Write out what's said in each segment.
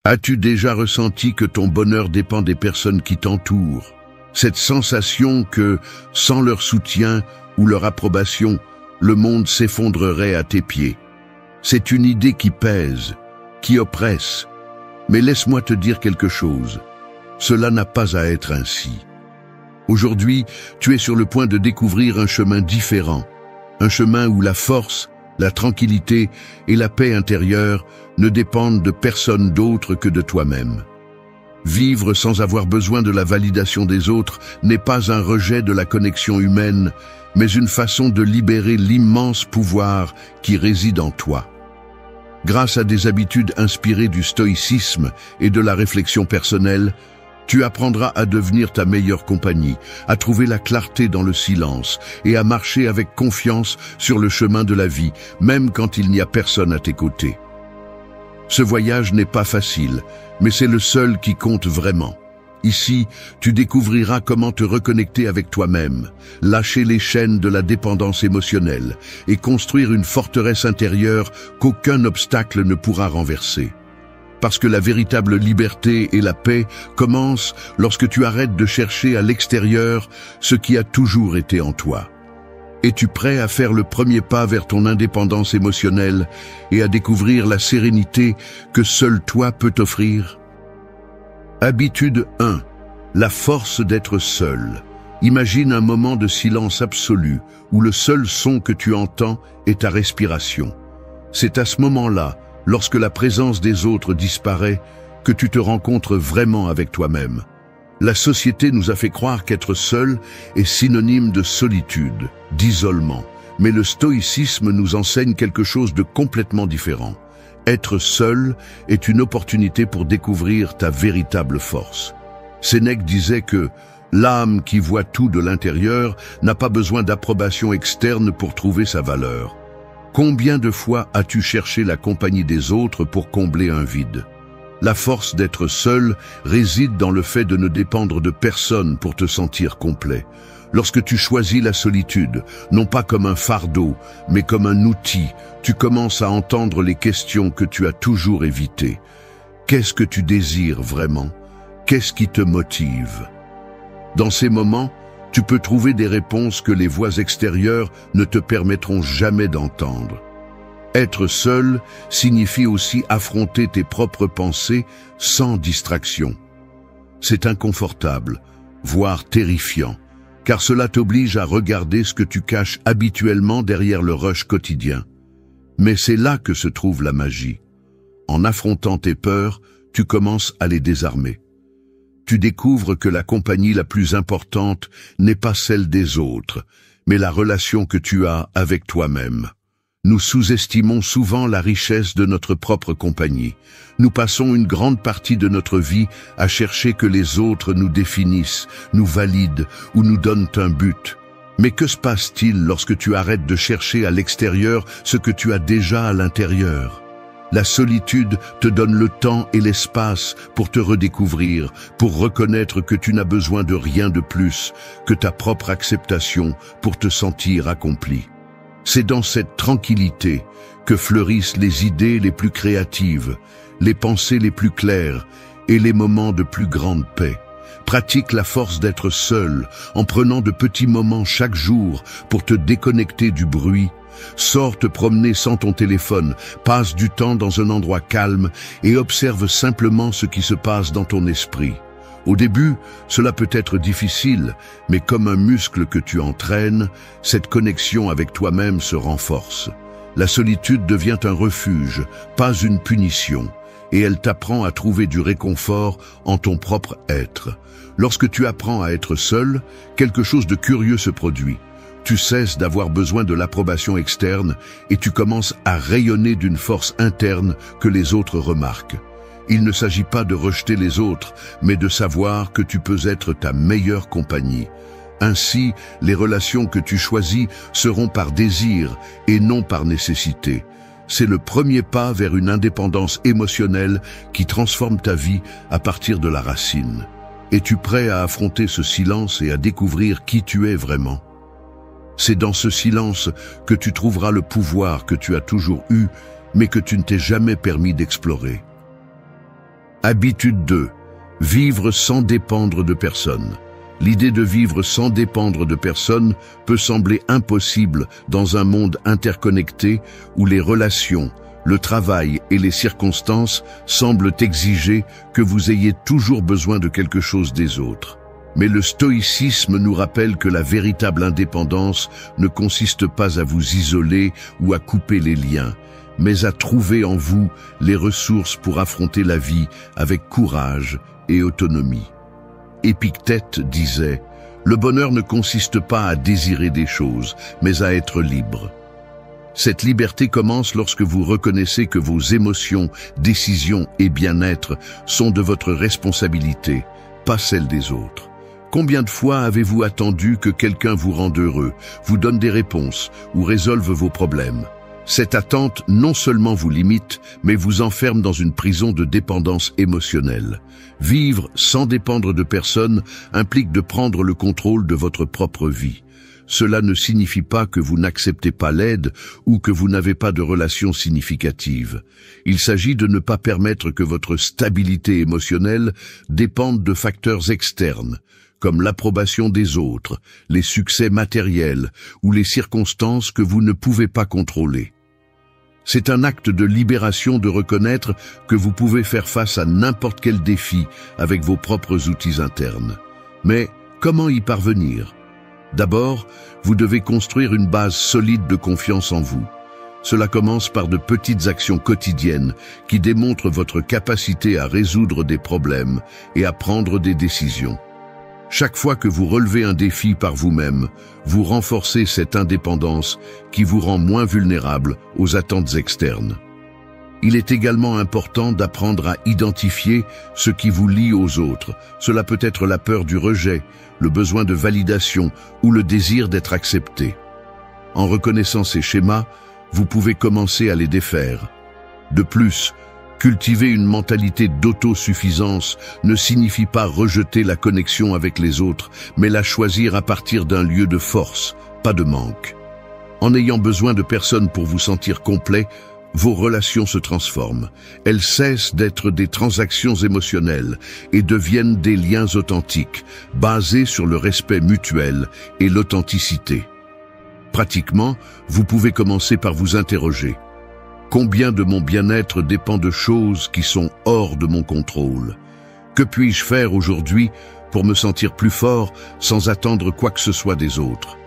As-tu déjà ressenti que ton bonheur dépend des personnes qui t'entourent? Cette sensation que, sans leur soutien ou leur approbation, le monde s'effondrerait à tes pieds. C'est une idée qui pèse, qui oppresse. Mais laisse-moi te dire quelque chose. Cela n'a pas à être ainsi. Aujourd'hui, tu es sur le point de découvrir un chemin différent. Un chemin où la force, la tranquillité et la paix intérieure ne dépendent de personne d'autre que de toi-même. Vivre sans avoir besoin de la validation des autres n'est pas un rejet de la connexion humaine, mais une façon de libérer l'immense pouvoir qui réside en toi. Grâce à des habitudes inspirées du stoïcisme et de la réflexion personnelle, tu apprendras à devenir ta meilleure compagnie, à trouver la clarté dans le silence et à marcher avec confiance sur le chemin de la vie, même quand il n'y a personne à tes côtés. Ce voyage n'est pas facile, mais c'est le seul qui compte vraiment. Ici, tu découvriras comment te reconnecter avec toi-même, lâcher les chaînes de la dépendance émotionnelle et construire une forteresse intérieure qu'aucun obstacle ne pourra renverser. Parce que la véritable liberté et la paix commencent lorsque tu arrêtes de chercher à l'extérieur ce qui a toujours été en toi. Es-tu prêt à faire le premier pas vers ton indépendance émotionnelle et à découvrir la sérénité que seul toi peux t'offrir? Habitude 1. La force d'être seul. Imagine un moment de silence absolu où le seul son que tu entends est ta respiration. C'est à ce moment-là, lorsque la présence des autres disparaît, que tu te rencontres vraiment avec toi-même. La société nous a fait croire qu'être seul est synonyme de solitude, d'isolement. Mais le stoïcisme nous enseigne quelque chose de complètement différent. Être seul est une opportunité pour découvrir ta véritable force. Sénèque disait que l'âme qui voit tout de l'intérieur n'a pas besoin d'approbation externe pour trouver sa valeur. Combien de fois as-tu cherché la compagnie des autres pour combler un vide? La force d'être seul réside dans le fait de ne dépendre de personne pour te sentir complet. Lorsque tu choisis la solitude, non pas comme un fardeau, mais comme un outil, tu commences à entendre les questions que tu as toujours évitées. Qu'est-ce que tu désires vraiment? Qu'est-ce qui te motive? Dans ces moments, tu peux trouver des réponses que les voix extérieures ne te permettront jamais d'entendre. Être seul signifie aussi affronter tes propres pensées sans distraction. C'est inconfortable, voire terrifiant, car cela t'oblige à regarder ce que tu caches habituellement derrière le rush quotidien. Mais c'est là que se trouve la magie. En affrontant tes peurs, tu commences à les désarmer. Tu découvres que la compagnie la plus importante n'est pas celle des autres, mais la relation que tu as avec toi-même. Nous sous-estimons souvent la richesse de notre propre compagnie. Nous passons une grande partie de notre vie à chercher que les autres nous définissent, nous valident ou nous donnent un but. Mais que se passe-t-il lorsque tu arrêtes de chercher à l'extérieur ce que tu as déjà à l'intérieur? La solitude te donne le temps et l'espace pour te redécouvrir, pour reconnaître que tu n'as besoin de rien de plus que ta propre acceptation pour te sentir accompli. C'est dans cette tranquillité que fleurissent les idées les plus créatives, les pensées les plus claires et les moments de plus grande paix. Pratique la force d'être seul en prenant de petits moments chaque jour pour te déconnecter du bruit. Sors te promener sans ton téléphone, passe du temps dans un endroit calme et observe simplement ce qui se passe dans ton esprit. Au début, cela peut être difficile, mais comme un muscle que tu entraînes, cette connexion avec toi-même se renforce. La solitude devient un refuge, pas une punition, et elle t'apprend à trouver du réconfort en ton propre être. Lorsque tu apprends à être seul, quelque chose de curieux se produit. Tu cesses d'avoir besoin de l'approbation externe et tu commences à rayonner d'une force interne que les autres remarquent. Il ne s'agit pas de rejeter les autres, mais de savoir que tu peux être ta meilleure compagnie. Ainsi, les relations que tu choisis seront par désir et non par nécessité. C'est le premier pas vers une indépendance émotionnelle qui transforme ta vie à partir de la racine. Es-tu prêt à affronter ce silence et à découvrir qui tu es vraiment? C'est dans ce silence que tu trouveras le pouvoir que tu as toujours eu, mais que tu ne t'es jamais permis d'explorer. Habitude 2. Vivre sans dépendre de personne. L'idée de vivre sans dépendre de personne peut sembler impossible dans un monde interconnecté où les relations, le travail et les circonstances semblent exiger que vous ayez toujours besoin de quelque chose des autres. Mais le stoïcisme nous rappelle que la véritable indépendance ne consiste pas à vous isoler ou à couper les liens, mais à trouver en vous les ressources pour affronter la vie avec courage et autonomie. Épictète disait « Le bonheur ne consiste pas à désirer des choses, mais à être libre ». Cette liberté commence lorsque vous reconnaissez que vos émotions, décisions et bien-être sont de votre responsabilité, pas celle des autres. Combien de fois avez-vous attendu que quelqu'un vous rende heureux, vous donne des réponses ou résolve vos problèmes? Cette attente non seulement vous limite, mais vous enferme dans une prison de dépendance émotionnelle. Vivre sans dépendre de personne implique de prendre le contrôle de votre propre vie. Cela ne signifie pas que vous n'acceptez pas l'aide ou que vous n'avez pas de relations significatives. Il s'agit de ne pas permettre que votre stabilité émotionnelle dépende de facteurs externes, comme l'approbation des autres, les succès matériels ou les circonstances que vous ne pouvez pas contrôler. C'est un acte de libération de reconnaître que vous pouvez faire face à n'importe quel défi avec vos propres outils internes. Mais comment y parvenir? D'abord, vous devez construire une base solide de confiance en vous. Cela commence par de petites actions quotidiennes qui démontrent votre capacité à résoudre des problèmes et à prendre des décisions. Chaque fois que vous relevez un défi par vous-même, vous renforcez cette indépendance qui vous rend moins vulnérable aux attentes externes. Il est également important d'apprendre à identifier ce qui vous lie aux autres. Cela peut être la peur du rejet, le besoin de validation ou le désir d'être accepté. En reconnaissant ces schémas, vous pouvez commencer à les défaire. De plus, cultiver une mentalité d'autosuffisance ne signifie pas rejeter la connexion avec les autres, mais la choisir à partir d'un lieu de force, pas de manque. En ayant besoin de personne pour vous sentir complet, vos relations se transforment. Elles cessent d'être des transactions émotionnelles et deviennent des liens authentiques, basés sur le respect mutuel et l'authenticité. Pratiquement, vous pouvez commencer par vous interroger. Combien de mon bien-être dépend de choses qui sont hors de mon contrôle? Que puis-je faire aujourd'hui pour me sentir plus fort sans attendre quoi que ce soit des autres?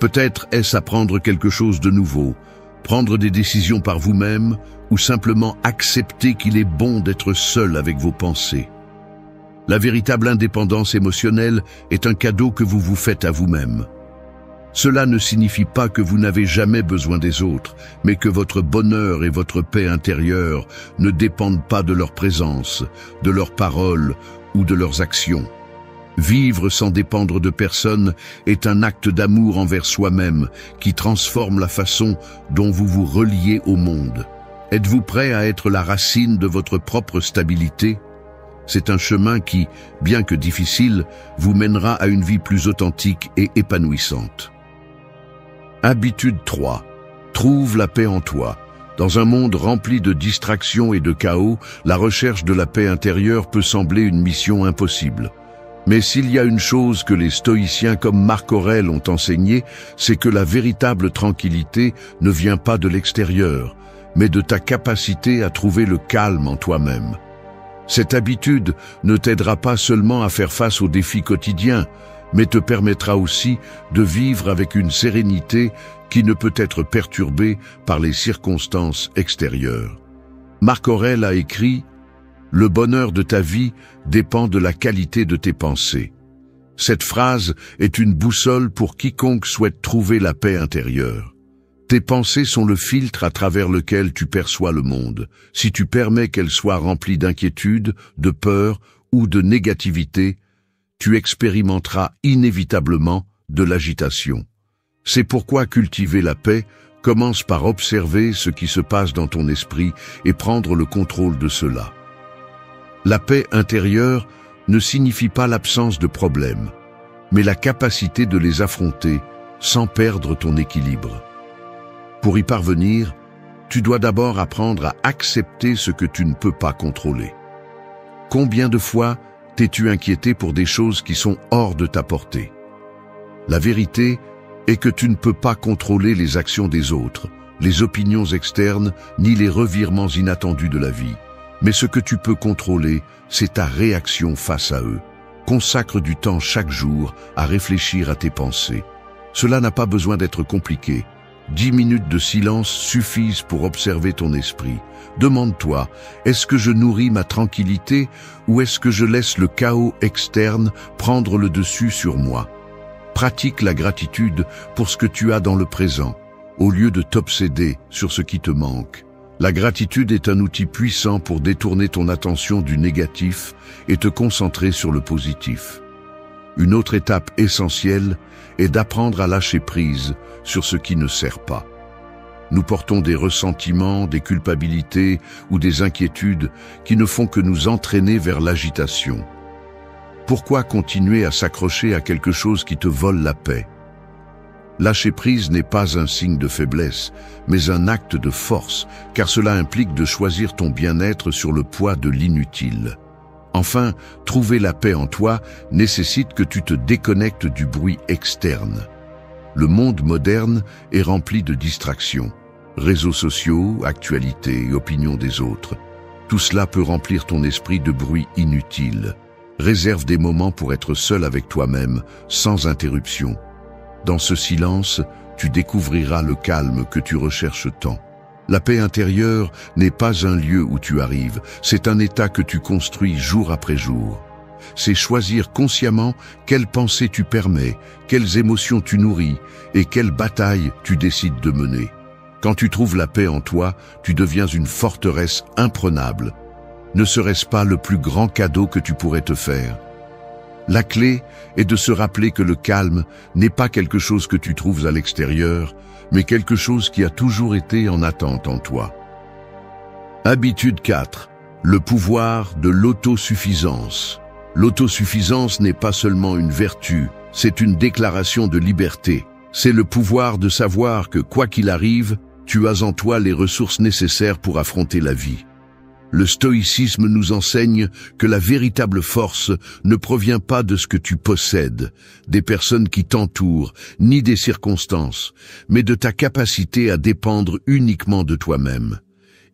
Peut-être est-ce apprendre quelque chose de nouveau, prendre des décisions par vous-même ou simplement accepter qu'il est bon d'être seul avec vos pensées. La véritable indépendance émotionnelle est un cadeau que vous vous faites à vous-même. Cela ne signifie pas que vous n'avez jamais besoin des autres, mais que votre bonheur et votre paix intérieure ne dépendent pas de leur présence, de leurs paroles ou de leurs actions. Vivre sans dépendre de personne est un acte d'amour envers soi-même qui transforme la façon dont vous vous reliez au monde. Êtes-vous prêt à être la racine de votre propre stabilité? C'est un chemin qui, bien que difficile, vous mènera à une vie plus authentique et épanouissante. Habitude 3. Trouve la paix en toi. Dans un monde rempli de distractions et de chaos, la recherche de la paix intérieure peut sembler une mission impossible. Mais s'il y a une chose que les stoïciens comme Marc Aurèle ont enseignée, c'est que la véritable tranquillité ne vient pas de l'extérieur, mais de ta capacité à trouver le calme en toi-même. Cette habitude ne t'aidera pas seulement à faire face aux défis quotidiens, mais te permettra aussi de vivre avec une sérénité qui ne peut être perturbée par les circonstances extérieures. Marc Aurèle a écrit « Le bonheur de ta vie dépend de la qualité de tes pensées ». Cette phrase est une boussole pour quiconque souhaite trouver la paix intérieure. Tes pensées sont le filtre à travers lequel tu perçois le monde. Si tu permets qu'elles soient remplies d'inquiétude, de peur ou de négativité, tu expérimenteras inévitablement de l'agitation. C'est pourquoi cultiver la paix commence par observer ce qui se passe dans ton esprit et prendre le contrôle de cela. La paix intérieure ne signifie pas l'absence de problèmes, mais la capacité de les affronter sans perdre ton équilibre. Pour y parvenir, tu dois d'abord apprendre à accepter ce que tu ne peux pas contrôler. Combien de fois t'es-tu inquiété pour des choses qui sont hors de ta portée? La vérité est que tu ne peux pas contrôler les actions des autres, les opinions externes, ni les revirements inattendus de la vie. Mais ce que tu peux contrôler, c'est ta réaction face à eux. Consacre du temps chaque jour à réfléchir à tes pensées. Cela n'a pas besoin d'être compliqué. 10 minutes de silence suffisent pour observer ton esprit. Demande-toi, est-ce que je nourris ma tranquillité ou est-ce que je laisse le chaos externe prendre le dessus sur moi? Pratique la gratitude pour ce que tu as dans le présent, au lieu de t'obséder sur ce qui te manque. La gratitude est un outil puissant pour détourner ton attention du négatif et te concentrer sur le positif. Une autre étape essentielle est d'apprendre à lâcher prise sur ce qui ne sert pas. Nous portons des ressentiments, des culpabilités ou des inquiétudes qui ne font que nous entraîner vers l'agitation. Pourquoi continuer à s'accrocher à quelque chose qui te vole la paix? Lâcher prise n'est pas un signe de faiblesse, mais un acte de force, car cela implique de choisir ton bien-être sur le poids de l'inutile. Enfin, trouver la paix en toi nécessite que tu te déconnectes du bruit externe. Le monde moderne est rempli de distractions. Réseaux sociaux, actualités, opinions des autres. Tout cela peut remplir ton esprit de bruit inutile. Réserve des moments pour être seul avec toi-même, sans interruption. Dans ce silence, tu découvriras le calme que tu recherches tant. La paix intérieure n'est pas un lieu où tu arrives, c'est un état que tu construis jour après jour. C'est choisir consciemment quelles pensées tu permets, quelles émotions tu nourris et quelles batailles tu décides de mener. Quand tu trouves la paix en toi, tu deviens une forteresse imprenable. Ne serait-ce pas le plus grand cadeau que tu pourrais te faire? La clé est de se rappeler que le calme n'est pas quelque chose que tu trouves à l'extérieur, mais quelque chose qui a toujours été en attente en toi. Habitude 4. Le pouvoir de l'autosuffisance. L'autosuffisance n'est pas seulement une vertu, c'est une déclaration de liberté. C'est le pouvoir de savoir que, quoi qu'il arrive, tu as en toi les ressources nécessaires pour affronter la vie. Le stoïcisme nous enseigne que la véritable force ne provient pas de ce que tu possèdes, des personnes qui t'entourent, ni des circonstances, mais de ta capacité à dépendre uniquement de toi-même.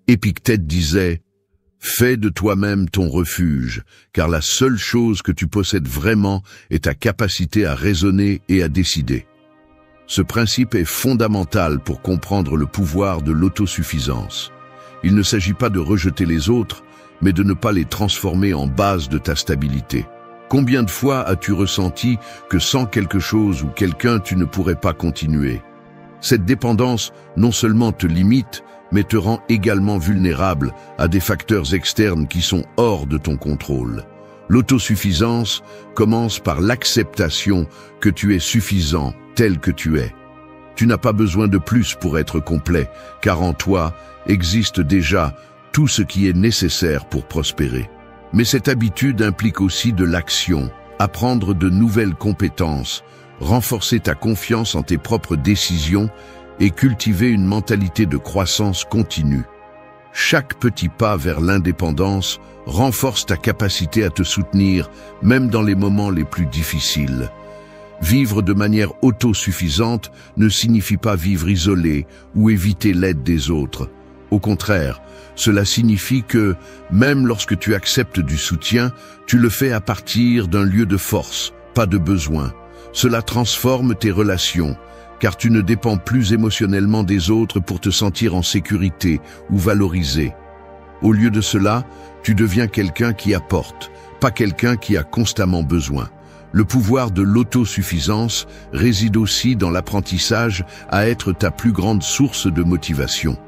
Épictète disait « Fais de toi-même ton refuge, car la seule chose que tu possèdes vraiment est ta capacité à raisonner et à décider. » Ce principe est fondamental pour comprendre le pouvoir de l'autosuffisance. Il ne s'agit pas de rejeter les autres, mais de ne pas les transformer en base de ta stabilité. Combien de fois as-tu ressenti que sans quelque chose ou quelqu'un tu ne pourrais pas continuer? Cette dépendance non seulement te limite, mais te rend également vulnérable à des facteurs externes qui sont hors de ton contrôle. L'autosuffisance commence par l'acceptation que tu es suffisant tel que tu es. Tu n'as pas besoin de plus pour être complet, car en toi existe déjà tout ce qui est nécessaire pour prospérer. Mais cette habitude implique aussi de l'action, apprendre de nouvelles compétences, renforcer ta confiance en tes propres décisions et cultiver une mentalité de croissance continue. Chaque petit pas vers l'indépendance renforce ta capacité à te soutenir, même dans les moments les plus difficiles. Vivre de manière autosuffisante ne signifie pas vivre isolé ou éviter l'aide des autres. Au contraire, cela signifie que, même lorsque tu acceptes du soutien, tu le fais à partir d'un lieu de force, pas de besoin. Cela transforme tes relations, car tu ne dépends plus émotionnellement des autres pour te sentir en sécurité ou valorisé. Au lieu de cela, tu deviens quelqu'un qui apporte, pas quelqu'un qui a constamment besoin. Le pouvoir de l'autosuffisance réside aussi dans l'apprentissage à être ta plus grande source de motivation.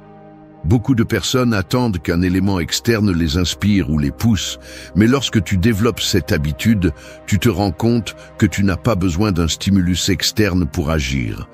Beaucoup de personnes attendent qu'un élément externe les inspire ou les pousse, mais lorsque tu développes cette habitude, tu te rends compte que tu n'as pas besoin d'un stimulus externe pour agir.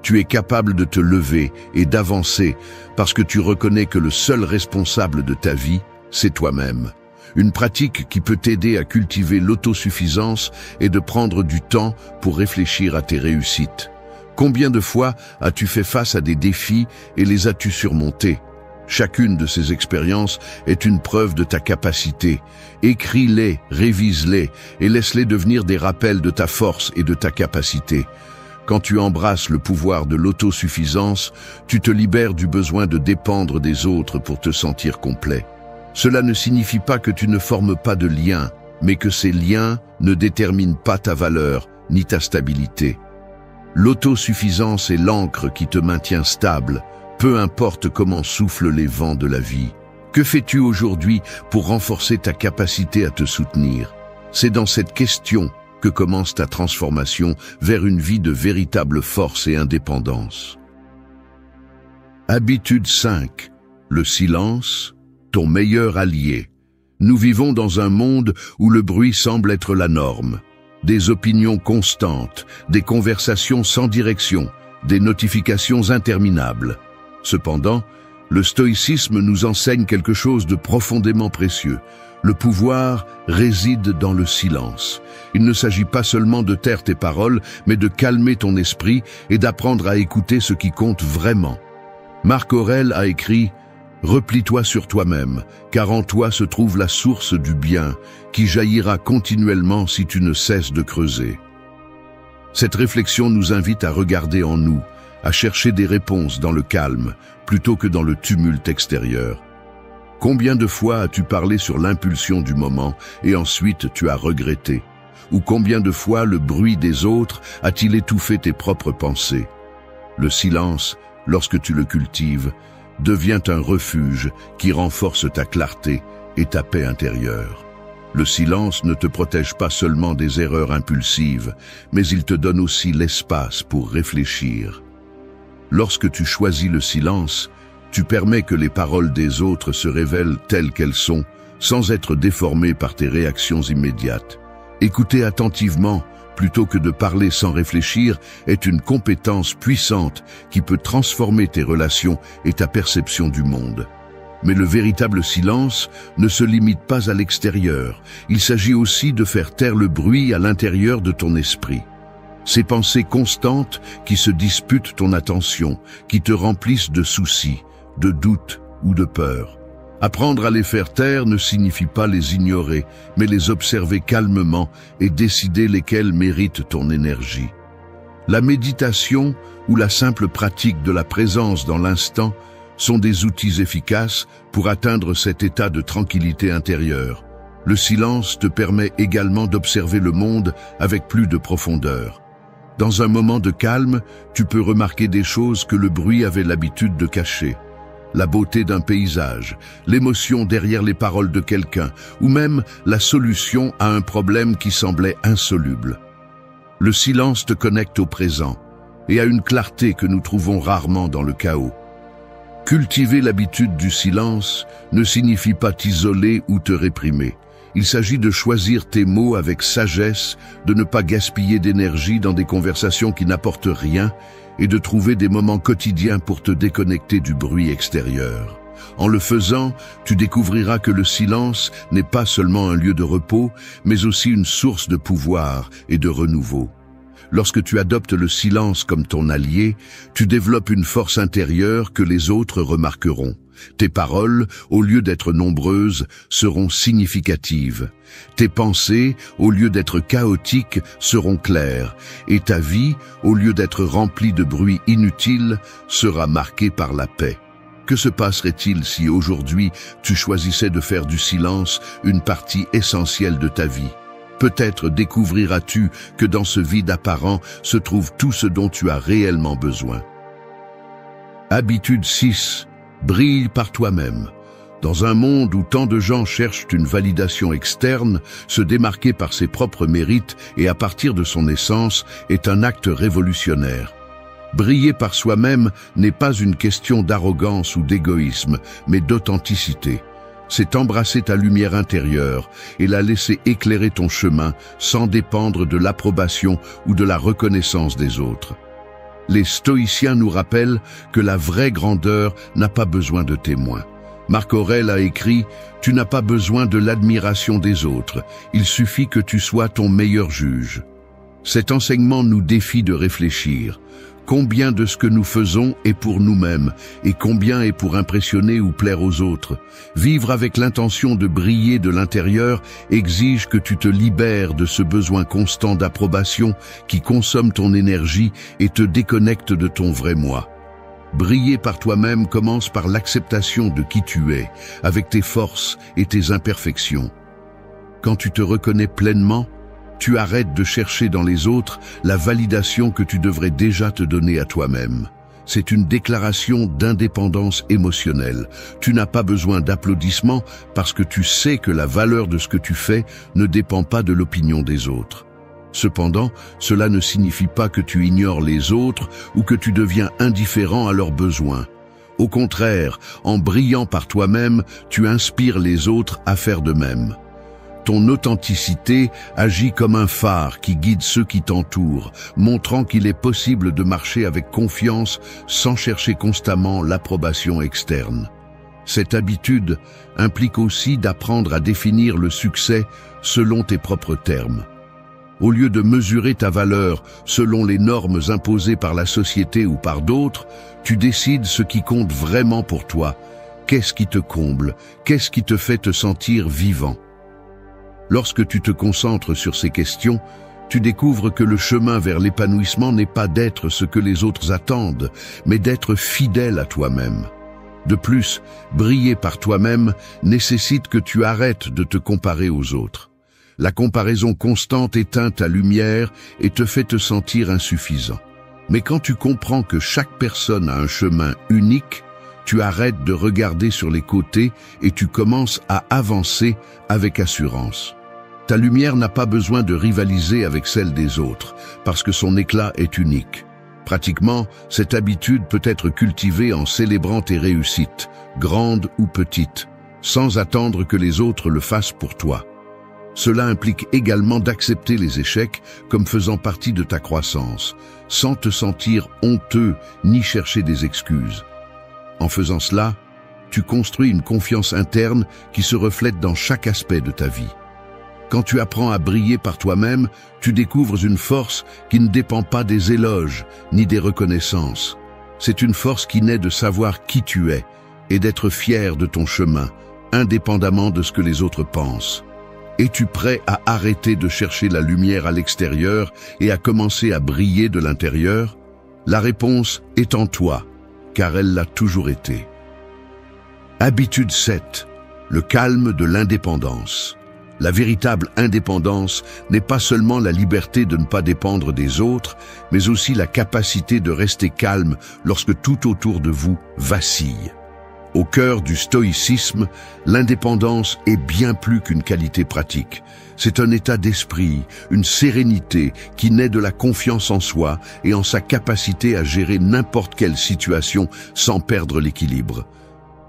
Tu es capable de te lever et d'avancer parce que tu reconnais que le seul responsable de ta vie, c'est toi-même. Une pratique qui peut t'aider à cultiver l'autosuffisance est de prendre du temps pour réfléchir à tes réussites. Combien de fois as-tu fait face à des défis et les as-tu surmontés? Chacune de ces expériences est une preuve de ta capacité. Écris-les, révise-les et laisse-les devenir des rappels de ta force et de ta capacité. Quand tu embrasses le pouvoir de l'autosuffisance, tu te libères du besoin de dépendre des autres pour te sentir complet. Cela ne signifie pas que tu ne formes pas de liens, mais que ces liens ne déterminent pas ta valeur ni ta stabilité. L'autosuffisance est l'encre qui te maintient stable, peu importe comment soufflent les vents de la vie. Que fais-tu aujourd'hui pour renforcer ta capacité à te soutenir? C'est dans cette question que commence ta transformation vers une vie de véritable force et indépendance. Habitude 5. Le silence, ton meilleur allié. Nous vivons dans un monde où le bruit semble être la norme. Des opinions constantes, des conversations sans direction, des notifications interminables. Cependant, le stoïcisme nous enseigne quelque chose de profondément précieux. Le pouvoir réside dans le silence. Il ne s'agit pas seulement de taire tes paroles, mais de calmer ton esprit et d'apprendre à écouter ce qui compte vraiment. Marc Aurèle a écrit « Replie-toi sur toi-même, car en toi se trouve la source du bien, qui jaillira continuellement si tu ne cesses de creuser. » Cette réflexion nous invite à regarder en nous, à chercher des réponses dans le calme, plutôt que dans le tumulte extérieur. Combien de fois as-tu parlé sur l'impulsion du moment et ensuite tu as regretté? Ou combien de fois le bruit des autres a-t-il étouffé tes propres pensées? Le silence, lorsque tu le cultives, devient un refuge qui renforce ta clarté et ta paix intérieure. Le silence ne te protège pas seulement des erreurs impulsives, mais il te donne aussi l'espace pour réfléchir. Lorsque tu choisis le silence, tu permets que les paroles des autres se révèlent telles qu'elles sont, sans être déformées par tes réactions immédiates. Écouter attentivement, plutôt que de parler sans réfléchir, est une compétence puissante qui peut transformer tes relations et ta perception du monde. Mais le véritable silence ne se limite pas à l'extérieur. Il s'agit aussi de faire taire le bruit à l'intérieur de ton esprit. Ces pensées constantes qui se disputent ton attention, qui te remplissent de soucis, de doutes ou de peurs. Apprendre à les faire taire ne signifie pas les ignorer, mais les observer calmement et décider lesquels méritent ton énergie. La méditation ou la simple pratique de la présence dans l'instant sont des outils efficaces pour atteindre cet état de tranquillité intérieure. Le silence te permet également d'observer le monde avec plus de profondeur. Dans un moment de calme, tu peux remarquer des choses que le bruit avait l'habitude de cacher. La beauté d'un paysage, l'émotion derrière les paroles de quelqu'un, ou même la solution à un problème qui semblait insoluble. Le silence te connecte au présent et à une clarté que nous trouvons rarement dans le chaos. Cultiver l'habitude du silence ne signifie pas t'isoler ou te réprimer. Il s'agit de choisir tes mots avec sagesse, de ne pas gaspiller d'énergie dans des conversations qui n'apportent rien et de trouver des moments quotidiens pour te déconnecter du bruit extérieur. En le faisant, tu découvriras que le silence n'est pas seulement un lieu de repos, mais aussi une source de pouvoir et de renouveau. Lorsque tu adoptes le silence comme ton allié, tu développes une force intérieure que les autres remarqueront. Tes paroles, au lieu d'être nombreuses, seront significatives. Tes pensées, au lieu d'être chaotiques, seront claires. Et ta vie, au lieu d'être remplie de bruit inutile, sera marquée par la paix. Que se passerait-il si aujourd'hui tu choisissais de faire du silence une partie essentielle de ta vie? Peut-être découvriras-tu que dans ce vide apparent se trouve tout ce dont tu as réellement besoin. Habitude 6. Brille par toi-même. Dans un monde où tant de gens cherchent une validation externe, se démarquer par ses propres mérites et à partir de son essence est un acte révolutionnaire. Briller par soi-même n'est pas une question d'arrogance ou d'égoïsme, mais d'authenticité. C'est embrasser ta lumière intérieure et la laisser éclairer ton chemin sans dépendre de l'approbation ou de la reconnaissance des autres. Les stoïciens nous rappellent que la vraie grandeur n'a pas besoin de témoins. Marc Aurèle a écrit « Tu n'as pas besoin de l'admiration des autres, il suffit que tu sois ton meilleur juge ». Cet enseignement nous défie de réfléchir. Combien de ce que nous faisons est pour nous-mêmes et combien est pour impressionner ou plaire aux autres? Vivre avec l'intention de briller de l'intérieur exige que tu te libères de ce besoin constant d'approbation qui consomme ton énergie et te déconnecte de ton vrai moi. Briller par toi-même commence par l'acceptation de qui tu es, avec tes forces et tes imperfections. Quand tu te reconnais pleinement, tu arrêtes de chercher dans les autres la validation que tu devrais déjà te donner à toi-même. C'est une déclaration d'indépendance émotionnelle. Tu n'as pas besoin d'applaudissements parce que tu sais que la valeur de ce que tu fais ne dépend pas de l'opinion des autres. Cependant, cela ne signifie pas que tu ignores les autres ou que tu deviens indifférent à leurs besoins. Au contraire, en brillant par toi-même, tu inspires les autres à faire de même. Ton authenticité agit comme un phare qui guide ceux qui t'entourent, montrant qu'il est possible de marcher avec confiance sans chercher constamment l'approbation externe. Cette habitude implique aussi d'apprendre à définir le succès selon tes propres termes. Au lieu de mesurer ta valeur selon les normes imposées par la société ou par d'autres, tu décides ce qui compte vraiment pour toi. Qu'est-ce qui te comble? Qu'est-ce qui te fait te sentir vivant? Lorsque tu te concentres sur ces questions, tu découvres que le chemin vers l'épanouissement n'est pas d'être ce que les autres attendent, mais d'être fidèle à toi-même. De plus, briller par toi-même nécessite que tu arrêtes de te comparer aux autres. La comparaison constante éteint ta lumière et te fait te sentir insuffisant. Mais quand tu comprends que chaque personne a un chemin unique, tu arrêtes de regarder sur les côtés et tu commences à avancer avec assurance. Ta lumière n'a pas besoin de rivaliser avec celle des autres, parce que son éclat est unique. Pratiquement, cette habitude peut être cultivée en célébrant tes réussites, grandes ou petites, sans attendre que les autres le fassent pour toi. Cela implique également d'accepter les échecs comme faisant partie de ta croissance, sans te sentir honteux ni chercher des excuses. En faisant cela, tu construis une confiance interne qui se reflète dans chaque aspect de ta vie. Quand tu apprends à briller par toi-même, tu découvres une force qui ne dépend pas des éloges ni des reconnaissances. C'est une force qui naît de savoir qui tu es et d'être fier de ton chemin, indépendamment de ce que les autres pensent. Es-tu prêt à arrêter de chercher la lumière à l'extérieur et à commencer à briller de l'intérieur? La réponse est en toi, car elle l'a toujours été. Habitude 7. Le calme de l'indépendance. La véritable indépendance n'est pas seulement la liberté de ne pas dépendre des autres, mais aussi la capacité de rester calme lorsque tout autour de vous vacille. Au cœur du stoïcisme, l'indépendance est bien plus qu'une qualité pratique. C'est un état d'esprit, une sérénité qui naît de la confiance en soi et en sa capacité à gérer n'importe quelle situation sans perdre l'équilibre.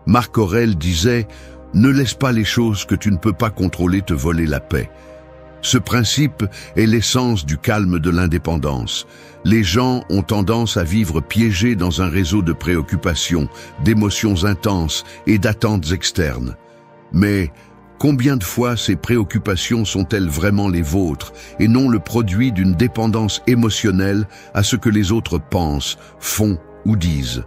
Marc Aurèle disait « Ne laisse pas les choses que tu ne peux pas contrôler te voler la paix ». Ce principe est l'essence du calme de l'indépendance. Les gens ont tendance à vivre piégés dans un réseau de préoccupations, d'émotions intenses et d'attentes externes. Mais combien de fois ces préoccupations sont-elles vraiment les vôtres et non le produit d'une dépendance émotionnelle à ce que les autres pensent, font ou disent?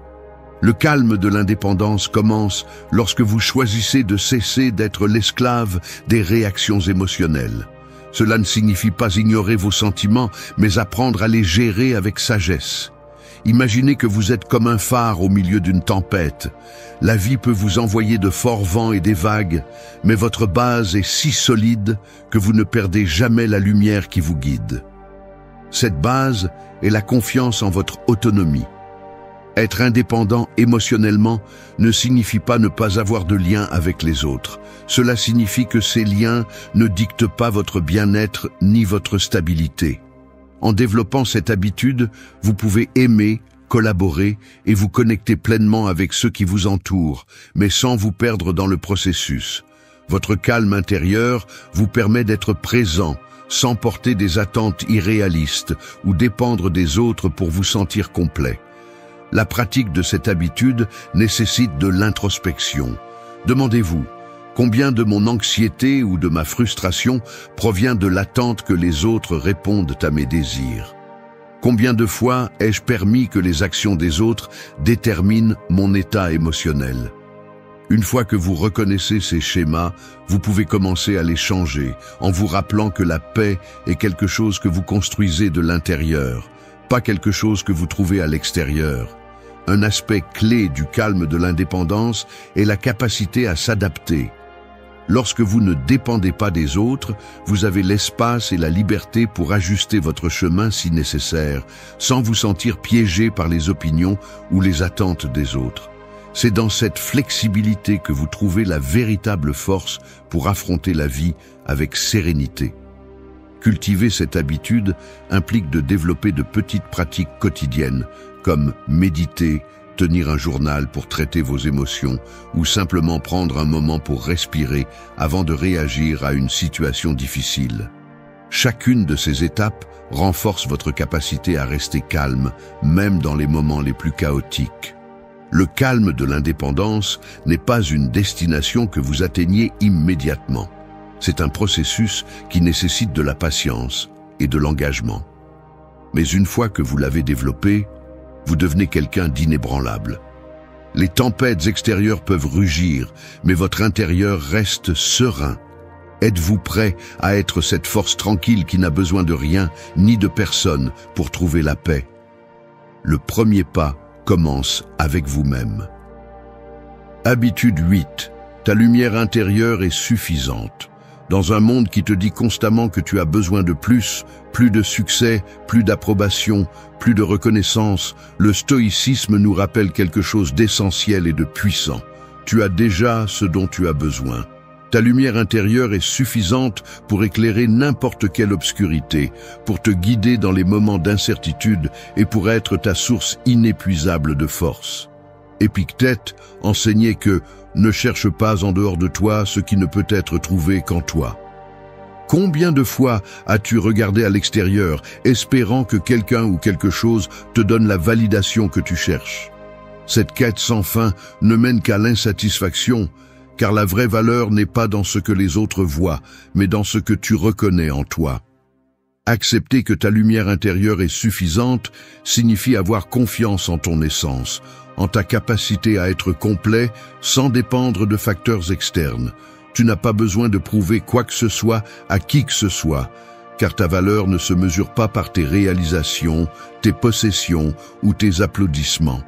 Le calme de l'indépendance commence lorsque vous choisissez de cesser d'être l'esclave des réactions émotionnelles. Cela ne signifie pas ignorer vos sentiments, mais apprendre à les gérer avec sagesse. Imaginez que vous êtes comme un phare au milieu d'une tempête. La vie peut vous envoyer de forts vents et des vagues, mais votre base est si solide que vous ne perdez jamais la lumière qui vous guide. Cette base est la confiance en votre autonomie. Être indépendant émotionnellement ne signifie pas ne pas avoir de lien avec les autres. Cela signifie que ces liens ne dictent pas votre bien-être ni votre stabilité. En développant cette habitude, vous pouvez aimer, collaborer et vous connecter pleinement avec ceux qui vous entourent, mais sans vous perdre dans le processus. Votre calme intérieur vous permet d'être présent, sans porter des attentes irréalistes ou dépendre des autres pour vous sentir complet. La pratique de cette habitude nécessite de l'introspection. Demandez-vous, combien de mon anxiété ou de ma frustration provient de l'attente que les autres répondent à mes désirs? Combien de fois ai-je permis que les actions des autres déterminent mon état émotionnel? Une fois que vous reconnaissez ces schémas, vous pouvez commencer à les changer en vous rappelant que la paix est quelque chose que vous construisez de l'intérieur, pas quelque chose que vous trouvez à l'extérieur. Un aspect clé du calme de l'indépendance est la capacité à s'adapter. Lorsque vous ne dépendez pas des autres, vous avez l'espace et la liberté pour ajuster votre chemin si nécessaire, sans vous sentir piégé par les opinions ou les attentes des autres. C'est dans cette flexibilité que vous trouvez la véritable force pour affronter la vie avec sérénité. Cultiver cette habitude implique de développer de petites pratiques quotidiennes, comme méditer, tenir un journal pour traiter vos émotions ou simplement prendre un moment pour respirer avant de réagir à une situation difficile. Chacune de ces étapes renforce votre capacité à rester calme, même dans les moments les plus chaotiques. Le calme de l'indépendance n'est pas une destination que vous atteignez immédiatement. C'est un processus qui nécessite de la patience et de l'engagement. Mais une fois que vous l'avez développé, vous devenez quelqu'un d'inébranlable. Les tempêtes extérieures peuvent rugir, mais votre intérieur reste serein. Êtes-vous prêt à être cette force tranquille qui n'a besoin de rien ni de personne pour trouver la paix? Le premier pas commence avec vous-même. Habitude 8. Ta lumière intérieure est suffisante. Dans un monde qui te dit constamment que tu as besoin de plus de succès, plus d'approbation, plus de reconnaissance, le stoïcisme nous rappelle quelque chose d'essentiel et de puissant. Tu as déjà ce dont tu as besoin. Ta lumière intérieure est suffisante pour éclairer n'importe quelle obscurité, pour te guider dans les moments d'incertitude et pour être ta source inépuisable de force. Épictète enseignait que « ne cherche pas en dehors de toi ce qui ne peut être trouvé qu'en toi ». Combien de fois as-tu regardé à l'extérieur, espérant que quelqu'un ou quelque chose te donne la validation que tu cherches? Cette quête sans fin ne mène qu'à l'insatisfaction, car la vraie valeur n'est pas dans ce que les autres voient, mais dans ce que tu reconnais en toi. Accepter que ta lumière intérieure est suffisante signifie avoir confiance en ton essence, en ta capacité à être complet sans dépendre de facteurs externes. Tu n'as pas besoin de prouver quoi que ce soit à qui que ce soit, car ta valeur ne se mesure pas par tes réalisations, tes possessions ou tes applaudissements.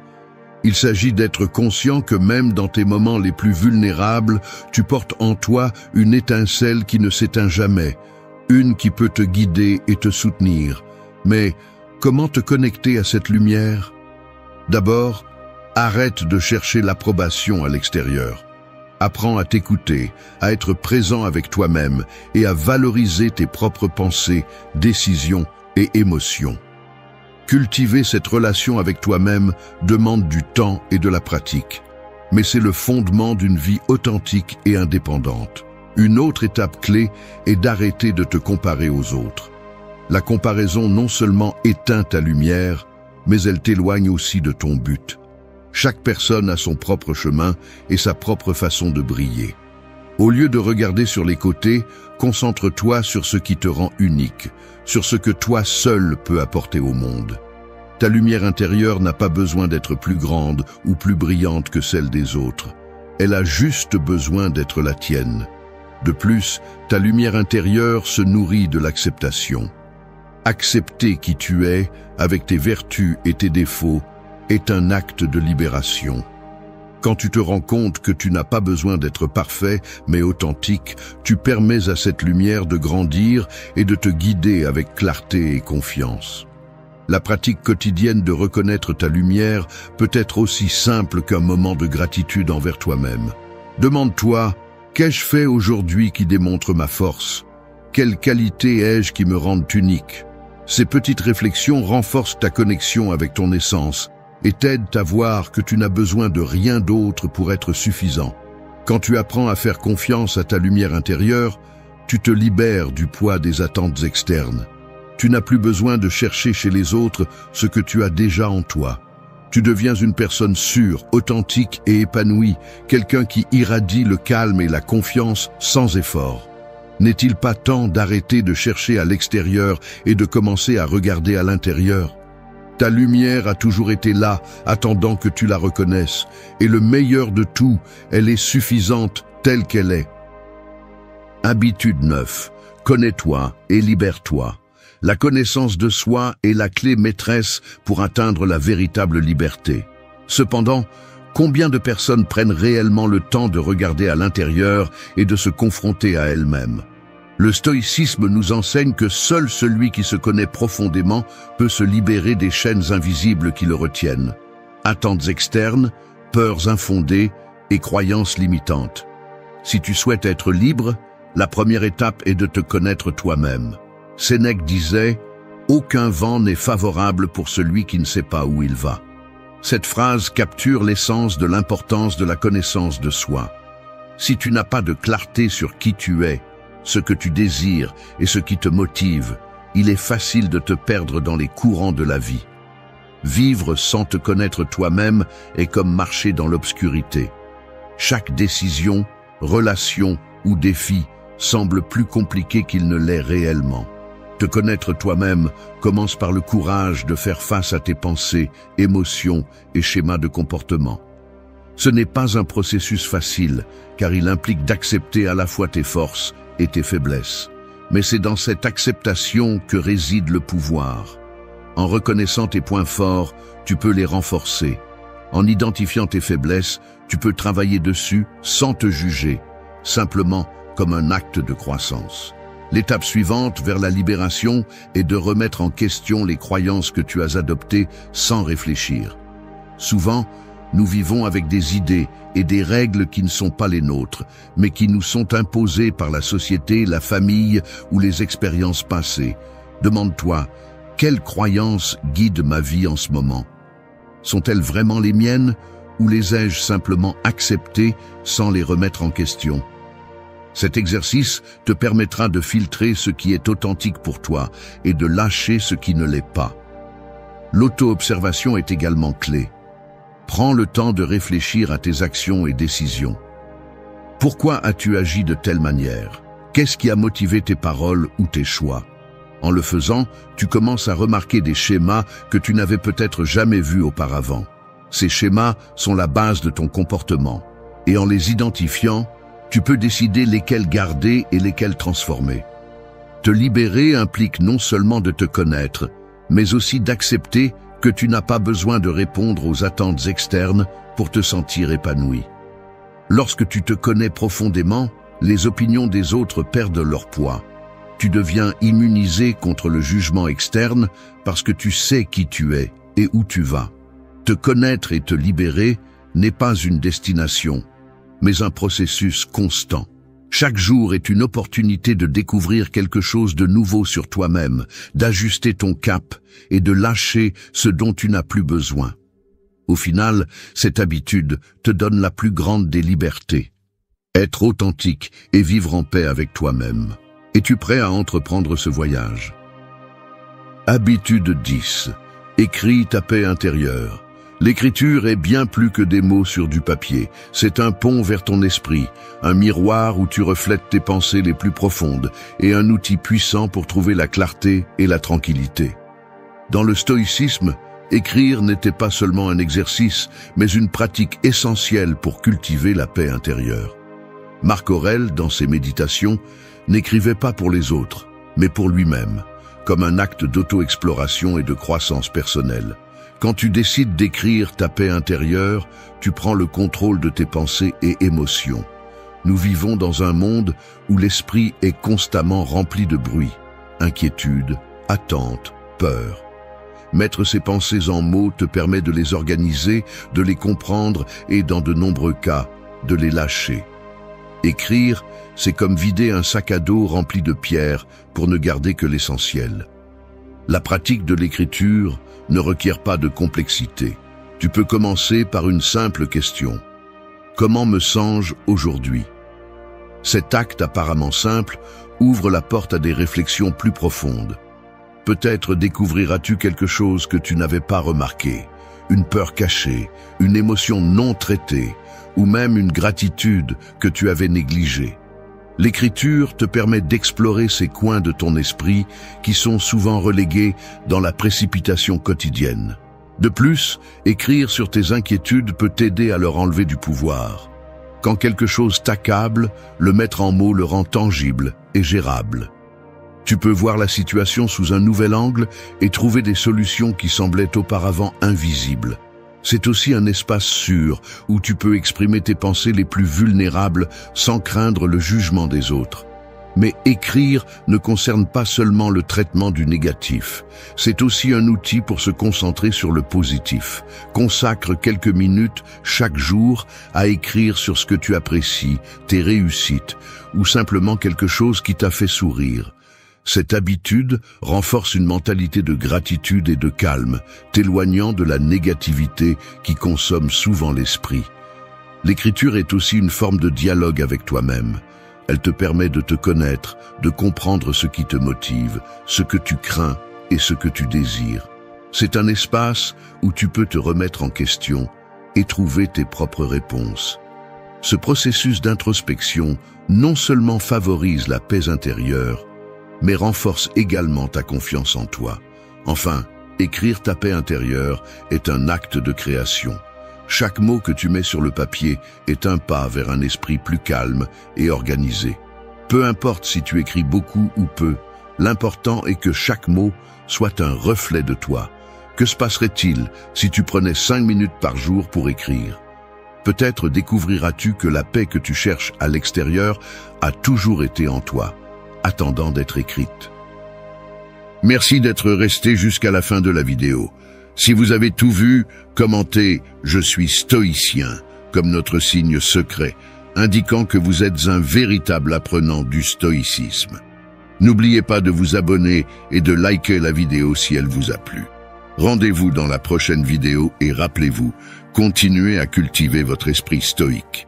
Il s'agit d'être conscient que même dans tes moments les plus vulnérables, tu portes en toi une étincelle qui ne s'éteint jamais, une qui peut te guider et te soutenir. Mais comment te connecter à cette lumière? D'abord, arrête de chercher l'approbation à l'extérieur. Apprends à t'écouter, à être présent avec toi-même et à valoriser tes propres pensées, décisions et émotions. Cultiver cette relation avec toi-même demande du temps et de la pratique, mais c'est le fondement d'une vie authentique et indépendante. Une autre étape clé est d'arrêter de te comparer aux autres. La comparaison non seulement éteint ta lumière, mais elle t'éloigne aussi de ton but. Chaque personne a son propre chemin et sa propre façon de briller. Au lieu de regarder sur les côtés, concentre-toi sur ce qui te rend unique, sur ce que toi seul peux apporter au monde. Ta lumière intérieure n'a pas besoin d'être plus grande ou plus brillante que celle des autres. Elle a juste besoin d'être la tienne. De plus, ta lumière intérieure se nourrit de l'acceptation. Accepter qui tu es, avec tes vertus et tes défauts, est un acte de libération. Quand tu te rends compte que tu n'as pas besoin d'être parfait, mais authentique, tu permets à cette lumière de grandir et de te guider avec clarté et confiance. La pratique quotidienne de reconnaître ta lumière peut être aussi simple qu'un moment de gratitude envers toi-même. Demande-toi, qu'ai-je fait aujourd'hui qui démontre ma force? Quelle qualité ai-je qui me rende unique? Ces petites réflexions renforcent ta connexion avec ton essence et t'aident à voir que tu n'as besoin de rien d'autre pour être suffisant. Quand tu apprends à faire confiance à ta lumière intérieure, tu te libères du poids des attentes externes. Tu n'as plus besoin de chercher chez les autres ce que tu as déjà en toi. Tu deviens une personne sûre, authentique et épanouie, quelqu'un qui irradie le calme et la confiance sans effort. N'est-il pas temps d'arrêter de chercher à l'extérieur et de commencer à regarder à l'intérieur? Ta lumière a toujours été là, attendant que tu la reconnaisses. Et le meilleur de tout, elle est suffisante telle qu'elle est. Habitude 9. Connais-toi et libère-toi. La connaissance de soi est la clé maîtresse pour atteindre la véritable liberté. Cependant, combien de personnes prennent réellement le temps de regarder à l'intérieur et de se confronter à elles-mêmes? Le stoïcisme nous enseigne que seul celui qui se connaît profondément peut se libérer des chaînes invisibles qui le retiennent. Attentes externes, peurs infondées et croyances limitantes. Si tu souhaites être libre, la première étape est de te connaître toi-même. Sénèque disait « Aucun vent n'est favorable pour celui qui ne sait pas où il va ». Cette phrase capture l'essence de l'importance de la connaissance de soi. Si tu n'as pas de clarté sur qui tu es, ce que tu désires et ce qui te motive, il est facile de te perdre dans les courants de la vie. Vivre sans te connaître toi-même est comme marcher dans l'obscurité. Chaque décision, relation ou défi semble plus compliqué qu'il ne l'est réellement. Te connaître toi-même commence par le courage de faire face à tes pensées, émotions et schémas de comportement. Ce n'est pas un processus facile, car il implique d'accepter à la fois tes forces et tes faiblesses. Mais c'est dans cette acceptation que réside le pouvoir. En reconnaissant tes points forts, tu peux les renforcer. En identifiant tes faiblesses, tu peux travailler dessus sans te juger, simplement comme un acte de croissance. L'étape suivante vers la libération est de remettre en question les croyances que tu as adoptées sans réfléchir. Souvent, nous vivons avec des idées et des règles qui ne sont pas les nôtres, mais qui nous sont imposées par la société, la famille ou les expériences passées. Demande-toi, quelles croyances guident ma vie en ce moment? Sont-elles vraiment les miennes ou les ai-je simplement acceptées sans les remettre en question? Cet exercice te permettra de filtrer ce qui est authentique pour toi et de lâcher ce qui ne l'est pas. L'auto-observation est également clé. Prends le temps de réfléchir à tes actions et décisions. Pourquoi as-tu agi de telle manière? Qu'est-ce qui a motivé tes paroles ou tes choix? En le faisant, tu commences à remarquer des schémas que tu n'avais peut-être jamais vus auparavant. Ces schémas sont la base de ton comportement. Et en les identifiant, tu peux décider lesquels garder et lesquels transformer. Te libérer implique non seulement de te connaître, mais aussi d'accepter que tu n'as pas besoin de répondre aux attentes externes pour te sentir épanoui. Lorsque tu te connais profondément, les opinions des autres perdent leur poids. Tu deviens immunisé contre le jugement externe parce que tu sais qui tu es et où tu vas. Te connaître et te libérer n'est pas une destination, mais un processus constant. Chaque jour est une opportunité de découvrir quelque chose de nouveau sur toi-même, d'ajuster ton cap et de lâcher ce dont tu n'as plus besoin. Au final, cette habitude te donne la plus grande des libertés. Être authentique et vivre en paix avec toi-même. Es-tu prêt à entreprendre ce voyage? Habitude 10. Écris ta paix intérieure. L'écriture est bien plus que des mots sur du papier. C'est un pont vers ton esprit, un miroir où tu reflètes tes pensées les plus profondes et un outil puissant pour trouver la clarté et la tranquillité. Dans le stoïcisme, écrire n'était pas seulement un exercice, mais une pratique essentielle pour cultiver la paix intérieure. Marc Aurèle, dans ses méditations, n'écrivait pas pour les autres, mais pour lui-même, comme un acte d'auto-exploration et de croissance personnelle. Quand tu décides d'écrire ta paix intérieure, tu prends le contrôle de tes pensées et émotions. Nous vivons dans un monde où l'esprit est constamment rempli de bruit, inquiétude, attente, peur. Mettre ces pensées en mots te permet de les organiser, de les comprendre et, dans de nombreux cas, de les lâcher. Écrire, c'est comme vider un sac à dos rempli de pierres pour ne garder que l'essentiel. La pratique de l'écriture ne requiert pas de complexité. Tu peux commencer par une simple question. Comment me sens-je aujourd'hui? Cet acte apparemment simple ouvre la porte à des réflexions plus profondes. Peut-être découvriras-tu quelque chose que tu n'avais pas remarqué, une peur cachée, une émotion non traitée, ou même une gratitude que tu avais négligée. L'écriture te permet d'explorer ces coins de ton esprit qui sont souvent relégués dans la précipitation quotidienne. De plus, écrire sur tes inquiétudes peut t'aider à leur enlever du pouvoir. Quand quelque chose t'accable, le mettre en mots le rend tangible et gérable. Tu peux voir la situation sous un nouvel angle et trouver des solutions qui semblaient auparavant invisibles. C'est aussi un espace sûr où tu peux exprimer tes pensées les plus vulnérables sans craindre le jugement des autres. Mais écrire ne concerne pas seulement le traitement du négatif. C'est aussi un outil pour se concentrer sur le positif. Consacre quelques minutes chaque jour à écrire sur ce que tu apprécies, tes réussites, ou simplement quelque chose qui t'a fait sourire. Cette habitude renforce une mentalité de gratitude et de calme, t'éloignant de la négativité qui consomme souvent l'esprit. L'écriture est aussi une forme de dialogue avec toi-même. Elle te permet de te connaître, de comprendre ce qui te motive, ce que tu crains et ce que tu désires. C'est un espace où tu peux te remettre en question et trouver tes propres réponses. Ce processus d'introspection non seulement favorise la paix intérieure, mais renforce également ta confiance en toi. Enfin, écrire ta paix intérieure est un acte de création. Chaque mot que tu mets sur le papier est un pas vers un esprit plus calme et organisé. Peu importe si tu écris beaucoup ou peu, l'important est que chaque mot soit un reflet de toi. Que se passerait-il si tu prenais 5 minutes par jour pour écrire? Peut-être découvriras-tu que la paix que tu cherches à l'extérieur a toujours été en toi, attendant d'être écrite. Merci d'être resté jusqu'à la fin de la vidéo. Si vous avez tout vu, commentez « Je suis stoïcien » comme notre signe secret, indiquant que vous êtes un véritable apprenant du stoïcisme. N'oubliez pas de vous abonner et de liker la vidéo si elle vous a plu. Rendez-vous dans la prochaine vidéo et rappelez-vous, continuez à cultiver votre esprit stoïque.